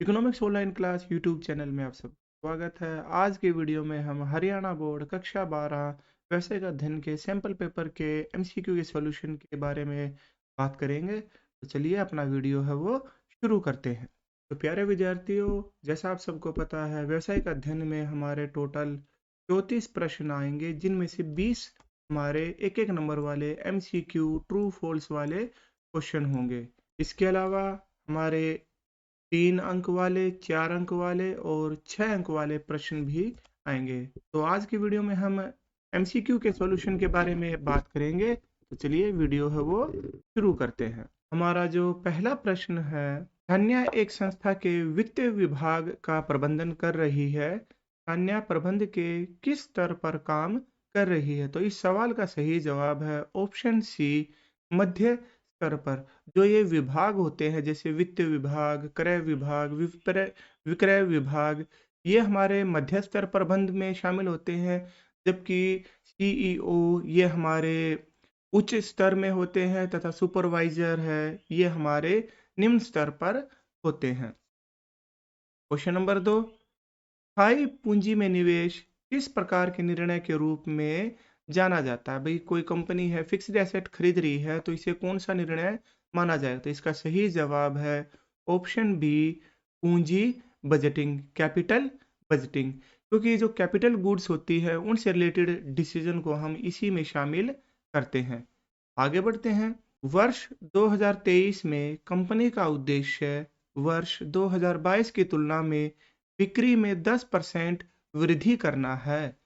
Economics online class YouTube channel में आप सब स्वागत है। आज के वीडियो में हम हरियाणा बोर्ड कक्षा 12 व्यवसायिक अध्ययन के सैंपल पेपर के एमसीक्यू के सॉल्यूशन के बारे में बात करेंगे। तो चलिए अपना वीडियो है वो शुरू करते हैं। तो प्यारे विद्यार्थियों, जैसा आप सबको पता है व्यवसायिक अध्ययन में हमारे टोटल 34 प्रश्न आएंगे, जिनमें से 20 हमारे एक एक नंबर वाले एमसीक्यू ट्रू फॉल्स वाले क्वेश्चन होंगे। इसके अलावा हमारे 3 अंक वाले, 4 अंक वाले और 6 अंक वाले प्रश्न भी आएंगे। तो आज की वीडियो में हम एमसीक्यू के सॉल्यूशन के बारे में बात करेंगे। तो चलिए वीडियो है वो शुरू करते हैं। हमारा जो पहला प्रश्न है, धन्या एक संस्था के वित्त विभाग का प्रबंधन कर रही है। धन्या प्रबंध के किस स्तर पर काम कर रही है? तो इस सवाल का सही जवाब है ऑप्शन सी, मध्य स्तर पर। जो ये विभाग होते हैं जैसे वित्त विभाग, क्रय विभाग, विक्रय विभाग, ये हमारे मध्य स्तर प्रबंध में शामिल होते हैं, जबकि सीईओ ये हमारे उच्च स्तर में होते हैं तथा सुपरवाइजर है ये हमारे निम्न स्तर पर होते हैं। क्वेश्चन नंबर 2, स्थायी पूंजी में निवेश किस प्रकार के निर्णय के रूप में जाना जाता है? भाई कोई कंपनी है फिक्स्ड एसेट खरीद रही है तो इसे कौन सा निर्णय माना जाएगा? तो इसका सही जवाब है ऑप्शन बी, पूंजी बजटिंग, कैपिटल बजटिंग। क्योंकि जो कैपिटल गुड्स होती है उनसे रिलेटेड डिसीजन को हम इसी में शामिल करते हैं। आगे बढ़ते हैं। वर्ष 2023 में कंपनी का उद्देश्य वर्ष 2022 की तुलना में बिक्री में 10% वृद्धि करना है।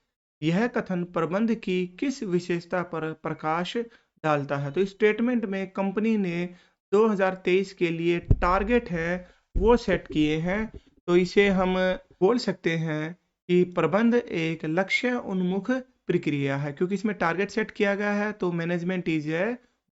यह कथन प्रबंध की किस विशेषता पर प्रकाश डालता है? तो इस स्टेटमेंट में कंपनी ने 2023 के लिए टारगेट है वो सेट किए हैं। तो इसे हम बोल सकते हैं कि प्रबंध एक लक्ष्य उन्मुख प्रक्रिया है, क्योंकि इसमें टारगेट सेट किया गया है। तो management is a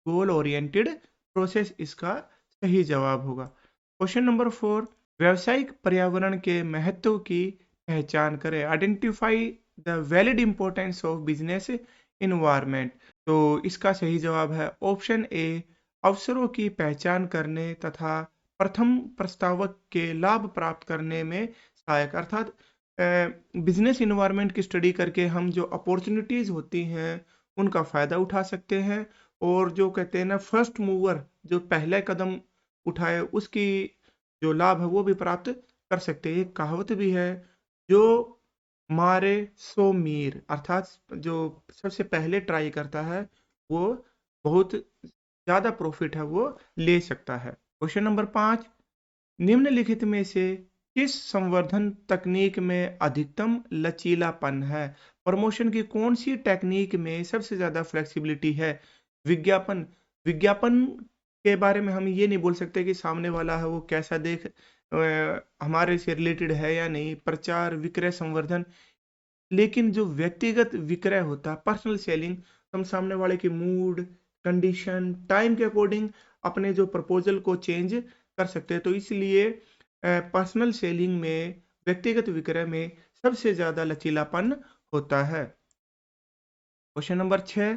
goal oriented process इसका सही जवाब होगा। क्वेश्चन नंबर 4, व्यावसायिक पर्यावरण के महत्व की पहचान करें। Identify the valid importance of business environment. तो इसका सही जवाब है ऑप्शन ए, अवसरों की पहचान करने तथा प्रथम प्रस्तावक के लाभ प्राप्त करने में सहायक। अर्थात बिजनेस इन्वायरमेंट की स्टडी करके हम जो अपॉर्चुनिटीज होती हैं उनका फायदा उठा सकते हैं, और जो कहते हैं ना फर्स्ट मूवर, जो पहले कदम उठाए उसकी जो लाभ है वो भी प्राप्त कर सकते हैं। एक कहावत भी है, जो मारे सो मीर, अर्थात जो सबसे पहले ट्राई करता है वो बहुत ज्यादा प्रॉफिट है वो ले सकता है। क्वेश्चन नंबर 5, निम्नलिखित में से किस संवर्धन तकनीक में अधिकतम लचीलापन है? प्रमोशन की कौन सी टेक्निक में सबसे ज्यादा फ्लेक्सिबिलिटी है? विज्ञापन, विज्ञापन के बारे में हम ये नहीं बोल सकते कि सामने वाला है वो कैसा हमारे से रिलेटेड है या नहीं। प्रचार, विक्रय, संवर्धन, लेकिन जो व्यक्तिगत विक्रय होता है पर्सनल सेलिंग, हम सामने वाले की मूड, कंडीशन, टाइम के अकॉर्डिंग अपने जो प्रपोजल को चेंज कर सकते हैं। तो इसलिए पर्सनल सेलिंग में, व्यक्तिगत विक्रय में सबसे ज्यादा लचीलापन होता है। क्वेश्चन नंबर 6,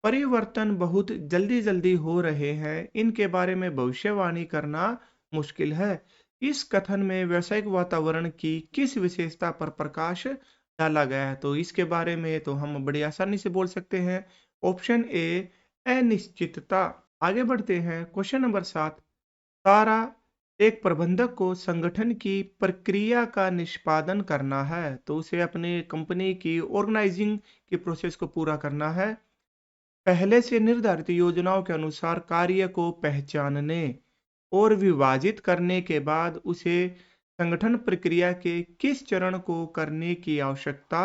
परिवर्तन बहुत जल्दी जल्दी हो रहे हैं, इनके बारे में भविष्यवाणी करना मुश्किल है। इस कथन में व्यावसायिक वातावरण की किस विशेषता पर प्रकाश डाला गया है? तो इसके बारे में तो हम बड़ी आसानी से बोल सकते हैं ऑप्शन ए, अनिश्चितता। आगे बढ़ते हैं। क्वेश्चन नंबर 7, तारा एक प्रबंधक को संगठन की प्रक्रिया का निष्पादन करना है, तो उसे अपनी कंपनी की ऑर्गेनाइजिंग की प्रोसेस को पूरा करना है। पहले से निर्धारित योजनाओं के अनुसार कार्य को पहचानने और विभाजित करने के बाद उसे संगठन प्रक्रिया के किस चरण को करने की आवश्यकता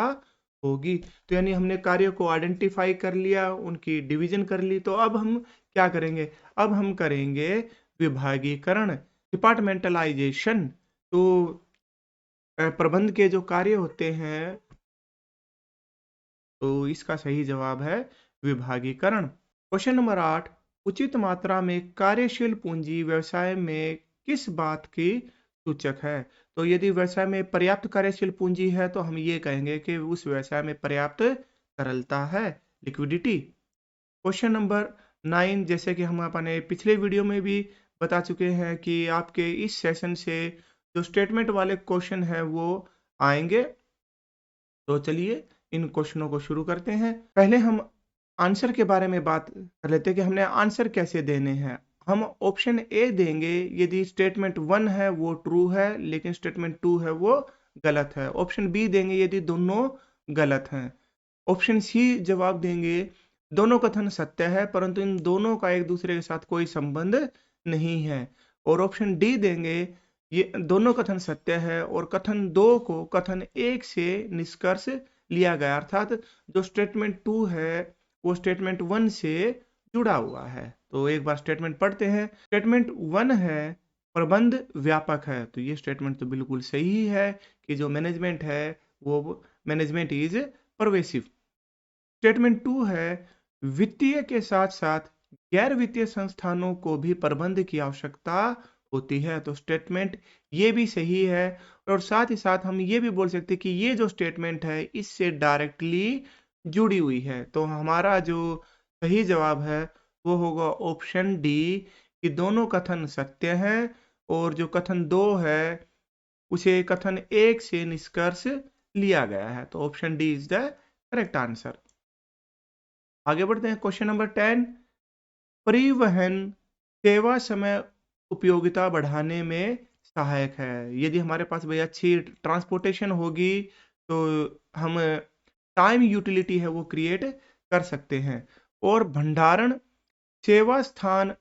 होगी? तो यानी हमने कार्य को आइडेंटिफाई कर लिया, उनकी डिवीजन कर ली, तो अब हम क्या करेंगे? अब हम करेंगे विभागीकरण, डिपार्टमेंटलाइजेशन। तो प्रबंध के जो कार्य होते हैं, तो इसका सही जवाब है विभागीकरण। क्वेश्चन नंबर 8, उचित मात्रा में कार्यशील पूंजी व्यवसाय में किस बात की सूचक है? तो यदि व्यवसाय में पर्याप्त कार्यशील पूंजी है तो हम ये कहेंगे कि उस व्यवसाय में पर्याप्त तरलता है, लिक्विडिटी। क्वेश्चन नंबर 9, जैसे कि हम अपने पिछले वीडियो में भी बता चुके हैं कि आपके इस सेशन से जो स्टेटमेंट वाले क्वेश्चन है वो आएंगे। तो चलिए इन क्वेश्चनों को शुरू करते हैं। पहले हम आंसर के बारे में बात कर लेते हैं कि हमने आंसर कैसे देने हैं। हम ऑप्शन ए देंगे यदि स्टेटमेंट 1 है वो ट्रू है लेकिन स्टेटमेंट 2 है वो गलत है। ऑप्शन बी देंगे यदि दोनों गलत हैं। ऑप्शन सी जवाब देंगे दोनों कथन सत्य है परंतु इन दोनों का एक दूसरे के साथ कोई संबंध नहीं है। और ऑप्शन डी देंगे ये दोनों कथन सत्य है और कथन 2 को कथन 1 से निष्कर्ष लिया गया, अर्थात जो स्टेटमेंट 2 है वो स्टेटमेंट 1 से जुड़ा हुआ है। तो एक बार स्टेटमेंट पढ़ते हैं। स्टेटमेंट 1 है प्रबंध व्यापक है, तो ये स्टेटमेंट तो बिल्कुल सही है कि जो मैनेजमेंट है वो मैनेजमेंट इज परवेसिव। स्टेटमेंट 2 है वित्तीय के साथ साथ गैर वित्तीय संस्थानों को भी प्रबंध की आवश्यकता होती है, तो स्टेटमेंट ये भी सही है। और साथ ही साथ हम ये भी बोल सकते हैं कि ये जो स्टेटमेंट है इससे डायरेक्टली जुड़ी हुई है। तो हमारा जो सही जवाब है वो होगा ऑप्शन डी कि दोनों कथन सत्य हैं और जो कथन 2 है उसे कथन 1 से निष्कर्ष लिया गया है। तो option D is the correct answer. आगे बढ़ते हैं। क्वेश्चन नंबर 10, परिवहन सेवा समय उपयोगिता बढ़ाने में सहायक है। यदि हमारे पास भाई अच्छी ट्रांसपोर्टेशन होगी तो हम टाइम यूटिलिटी है वो क्रिएट कर सकते हैं। और भंडारण सेवा स्थान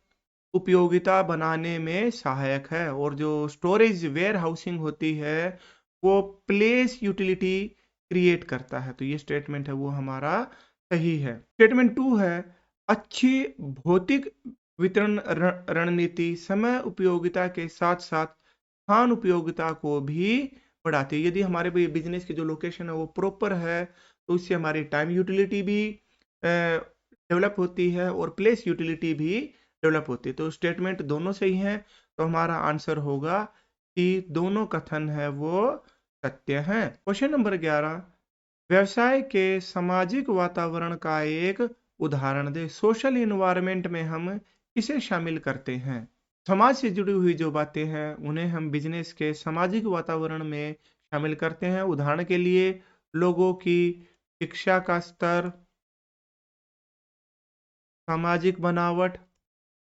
उपयोगिता बनाने में सहायक है। और जो स्टोरेज वेयर हाउसिंग होती है वो प्लेस यूटिलिटी क्रिएट करता है। तो ये स्टेटमेंट है वो हमारा सही है। स्टेटमेंट 2 है अच्छी भौतिक वितरण रणनीति समय उपयोगिता के साथ साथ स्थान उपयोगिता को भी बढ़ाती है। यदि हमारे बिजनेस की जो लोकेशन है वो प्रॉपर है तो इससे हमारी टाइम यूटिलिटी भी डेवलप होती है और प्लेस यूटिलिटी भी डेवलप होती है। तो स्टेटमेंट दोनों सही हैं, तो हमारा आंसर होगा कि दोनों कथन है वो सत्य हैं। क्वेश्चन नंबर 11, व्यवसाय के सामाजिक वातावरण का एक उदाहरण दे। सोशल इन्वायरमेंट में हम किसे शामिल करते हैं? समाज से जुड़ी हुई जो बातें हैं उन्हें हम बिजनेस के सामाजिक वातावरण में शामिल करते हैं। उदाहरण के लिए लोगों की शिक्षा का स्तर, सामाजिक बनावट,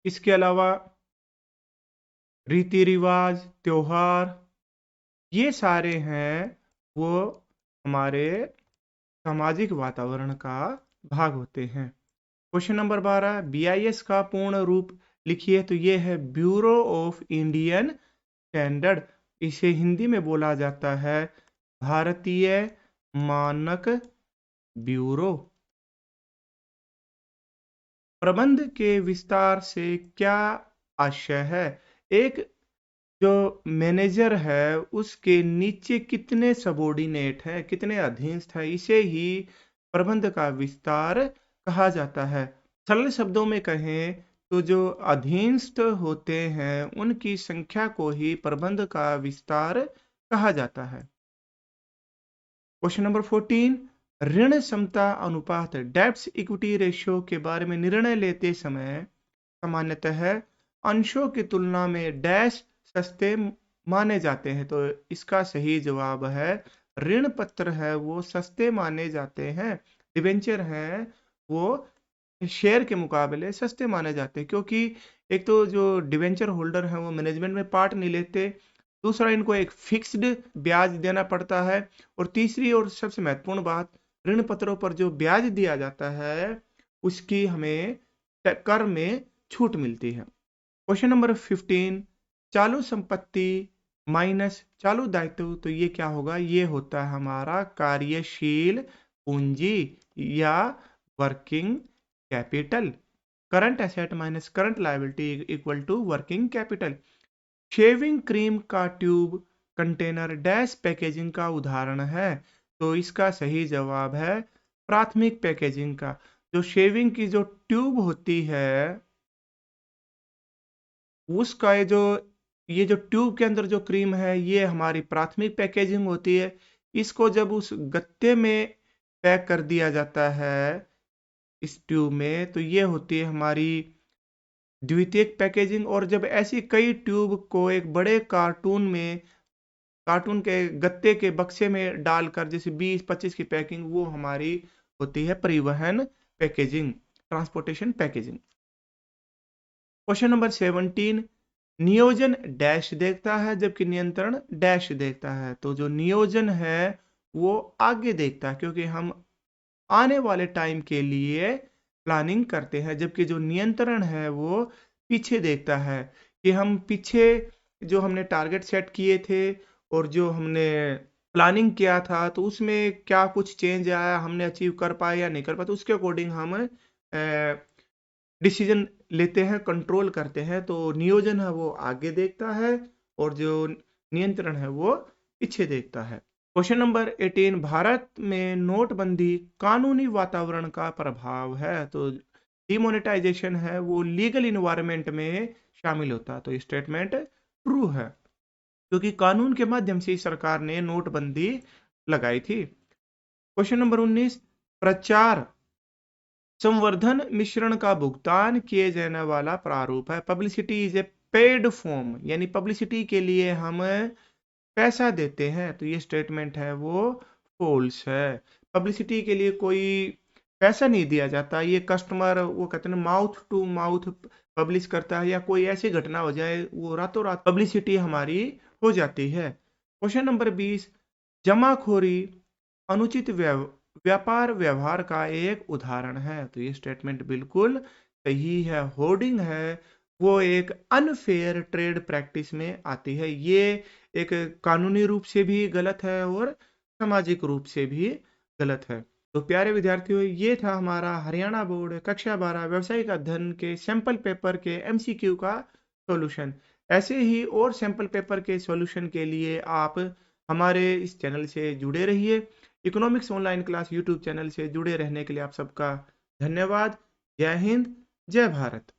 इसके अलावा रीति रिवाज, त्योहार, ये सारे हैं वो हमारे सामाजिक वातावरण का भाग होते हैं। क्वेश्चन नंबर 12, BIS का पूर्ण रूप लिखिए। तो ये है ब्यूरो ऑफ इंडियन स्टैंडर्ड। इसे हिंदी में बोला जाता है भारतीय मानक ब्यूरो। प्रबंध के विस्तार से क्या आशय है? एक जो मैनेजर है उसके नीचे कितने सबॉर्डिनेट हैं, कितने अधीनस्थ हैं, इसे ही प्रबंध का विस्तार कहा जाता है। सरल शब्दों में कहें तो जो अधीनस्थ होते हैं उनकी संख्या को ही प्रबंध का विस्तार कहा जाता है। क्वेश्चन नंबर 14, ऋण क्षमता अनुपात डेब्ट इक्विटी रेशियो के बारे में निर्णय लेते समय सामान्यतः अंशों की तुलना में डैश सस्ते माने जाते हैं। तो इसका सही जवाब है ऋण पत्र है वो सस्ते माने जाते हैं। डिबेंचर है वो शेयर के मुकाबले सस्ते माने जाते हैं, क्योंकि एक तो जो डिबेंचर होल्डर है वो मैनेजमेंट में पार्ट नहीं लेते, दूसरा इनको एक फिक्स्ड ब्याज देना पड़ता है, और तीसरी और सबसे महत्वपूर्ण बात, ऋण पत्रों पर जो ब्याज दिया जाता है उसकी हमें कर में छूट मिलती है। क्वेश्चन नंबर 15, चालू संपत्ति माइनस चालू दायित्व, तो ये क्या होगा? ये होता है हमारा कार्यशील पूंजी या working capital. Current asset minus current liability equal to working capital. Shaving cream का ट्यूब कंटेनर डैश पैकेजिंग का उदाहरण है। तो इसका सही जवाब है प्राथमिक पैकेजिंग का। जो शेविंग की जो ट्यूब होती है उसका ये जो ट्यूब के अंदर जो क्रीम है ये हमारी प्राथमिक पैकेजिंग होती है। इसको जब उस गत्ते में पैक कर दिया जाता है इस ट्यूब में तो ये होती है हमारी द्वितीयक पैकेजिंग। और जब ऐसी कई ट्यूब को एक बड़े कार्टून में कार्टून के गत्ते के बक्से में डालकर जैसे 20-25 की पैकिंग, वो हमारी होती है परिवहन packaging, transportation packaging. Question number 17, नियोजन डैश देखता है जबकि नियंत्रण डैश देखता है। तो जो नियोजन है वो आगे देखता है क्योंकि हम आने वाले टाइम के लिए प्लानिंग करते हैं, जबकि जो नियंत्रण है वो पीछे देखता है कि हम पीछे जो हमने टारगेट सेट किए थे और जो हमने प्लानिंग किया था तो उसमें क्या कुछ चेंज आया, हमने अचीव कर पाए या नहीं कर पाए, तो उसके अकॉर्डिंग हम डिसीजन लेते हैं, कंट्रोल करते हैं। तो नियोजन है वो आगे देखता है और जो नियंत्रण है वो पीछे देखता है। क्वेश्चन नंबर 18, भारत में नोटबंदी कानूनी वातावरण का प्रभाव है। तो डिमोनेटाइजेशन है वो लीगल इन्वायरमेंट में शामिल होता है। तो ये स्टेटमेंट ट्रू है क्योंकि कानून के माध्यम से सरकार ने नोटबंदी लगाई थी। क्वेश्चन नंबर 19, प्रचार संवर्धन मिश्रण का भुगतान किए जाने वाला प्रारूप है। Publicity is a paid form, यानी पब्लिसिटी के लिए हम पैसा देते हैं। तो ये स्टेटमेंट है वो फॉल्स है। पब्लिसिटी के लिए कोई पैसा नहीं दिया जाता, ये कस्टमर वो कहते हैं माउथ टू माउथ पब्लिश करता है, या कोई ऐसी घटना हो जाए वो रातों रात पब्लिसिटी हमारी हो जाती है। क्वेश्चन नंबर 20, जमाखोरी अनुचित व्यापार व्यवहार का एक उदाहरण है। तो ये स्टेटमेंट बिल्कुल सही है। होर्डिंग है वो एक अनफेयर ट्रेड प्रैक्टिस में आती है। ये एक कानूनी रूप से भी गलत है और सामाजिक रूप से भी गलत है। तो प्यारे विद्यार्थियों, ये था हमारा हरियाणा बोर्ड कक्षा 12 व्यवसायिक अध्ययन के सैंपल पेपर के एमसीक्यू का सॉल्यूशन। ऐसे ही और सैंपल पेपर के सॉल्यूशन के लिए आप हमारे इस चैनल से जुड़े रहिए। Economics online class YouTube channel से जुड़े रहने के लिए आप सबका धन्यवाद। जय हिंद, जय भारत।